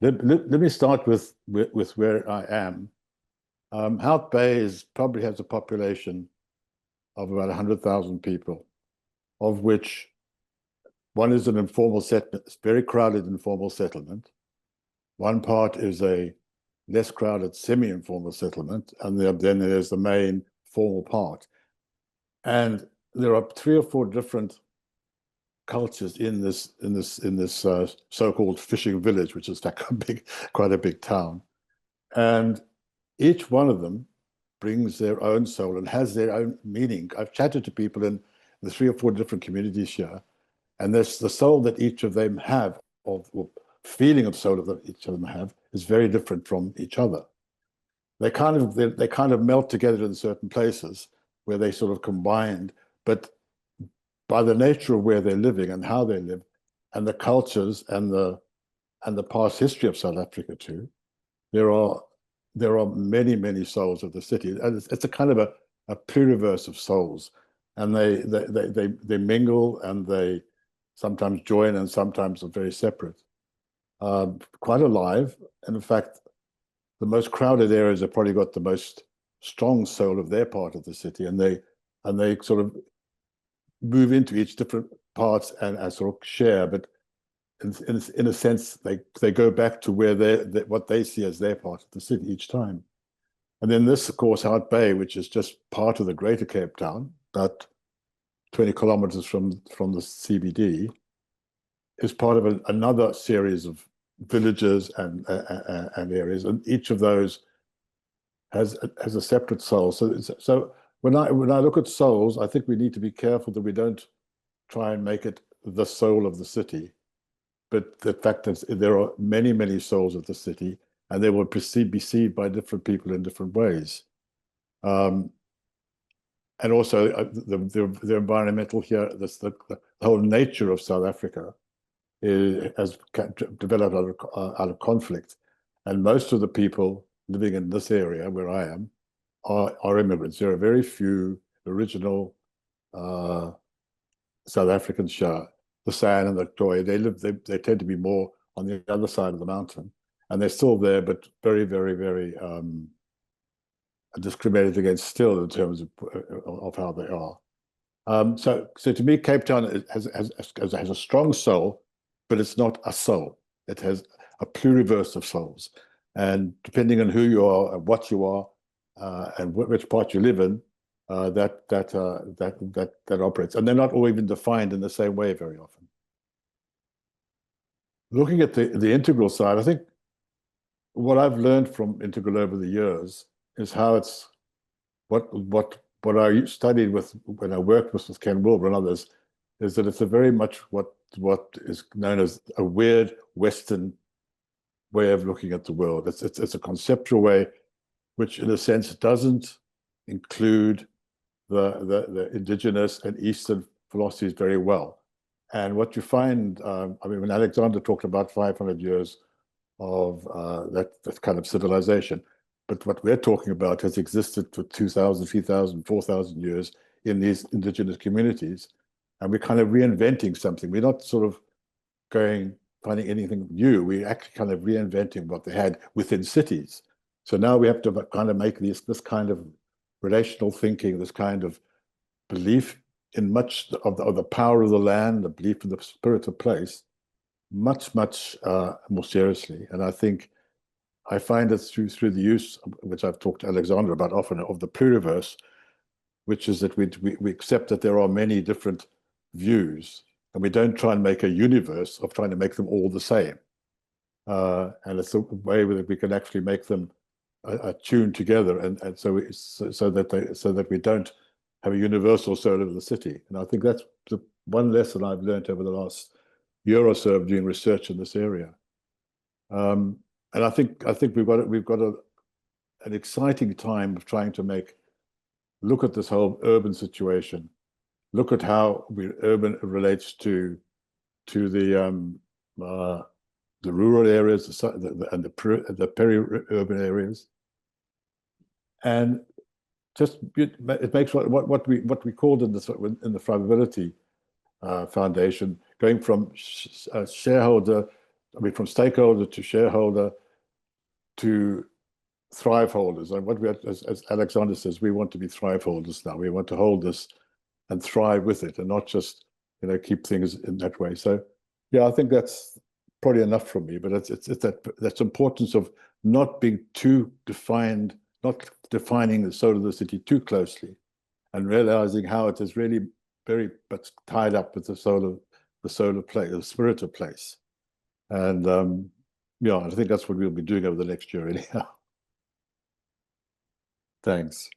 Let me start with where I am. Hout Bay probably has a population of about 100,000 people, of which one is an informal settlement, very crowded informal settlement. One part is a less crowded semi-informal settlement, and then there's the main formal part. And there are 3 or 4 different cultures in this so-called fishing village, which is like quite a big town. And each one of them brings their own soul and has their own meaning. I've chatted to people in the 3 or 4 different communities here, and there's the soul that each of them have, or feeling of soul that each of them have, is very different from each other. They kind of melt together in certain places where they sort of combined, but by the nature of where they're living and how they live, and the cultures and the past history of South Africa too, there are many souls of the city, and it's a kind of a pluriverse of souls, and they mingle, and they sometimes join and sometimes are very separate. Quite alive, and in fact, the most crowded areas have probably got the most strong soul of their part of the city, and they sort of move into each different parts and sort of share, but in a sense, they go back to where what they see as their part of the city each time. And then this, of course, Hout Bay, which is just part of the greater Cape Town, about 20 kilometers from the CBD, is part of another series of villages and areas, and each of those has a separate soul. So when I look at souls, I think we need to be careful that we don't try and make it the soul of the city, but the fact that there are many souls of the city, and they will be perceived by different people in different ways. And also the environmental here, the whole nature of South Africa has developed out of conflict, and most of the people living in this area where I am are immigrants. There are very few original South Africans here. The San and the Victoria, they tend to be more on the other side of the mountain, and they're still there, but very discriminated against still in terms of how they are. So to me, Cape Town has a strong soul, but it's not a soul. It has a pluriverse of souls, and depending on who you are and what you are, and which part you live in, that operates, and they're not all even defined in the same way very often. Looking at the integral side, I think what I've learned from integral over the years is how it's what I studied when I worked with Ken Wilber and others, is that it's a very much what is known as a weird Western way of looking at the world. It's a conceptual way, which in a sense doesn't include the indigenous and Eastern philosophies very well. And what you find, when Alexander talked about 500 years of that kind of civilization, but what we're talking about has existed for 2,000, 3,000, 4,000 years in these indigenous communities. And we're kind of reinventing something. We're not sort of finding anything new. We're actually kind of reinventing what they had within cities. So now we have to kind of make this kind of relational thinking, this kind of belief in much of the power of the land, the belief in the spirit of place, much more seriously. And I think I find it through the use, which I've talked to Alexander about often, of the pluriverse, which is that we accept that there are many different views, and we don't try and make a universe of trying to make them all the same. And it's a way that we can actually make them tuned together, and so that we don't have a universal soul of the city. And I think that's the one lesson I've learned over the last year or so of doing research in this area. And I think we've got an exciting time of trying to look at this whole urban situation, look at how urban relates to the rural areas and the peri-urban areas, and just it makes what we called in the Thrivability Foundation, going from shareholder I mean, from stakeholder to shareholder to thrive holders. And what we, as Alexander says, we want to be thrive holders now. We want to hold this and thrive with it, and not just, you know, keep things in that way. So, yeah, I think that's probably enough from me. But it's that's importance of not being too defined, not defining the soul of the city too closely, and realizing how it is really very much tied up with the soul of place, the spirit of place. And yeah, I think that's what we'll be doing over the next year anyhow. Thanks.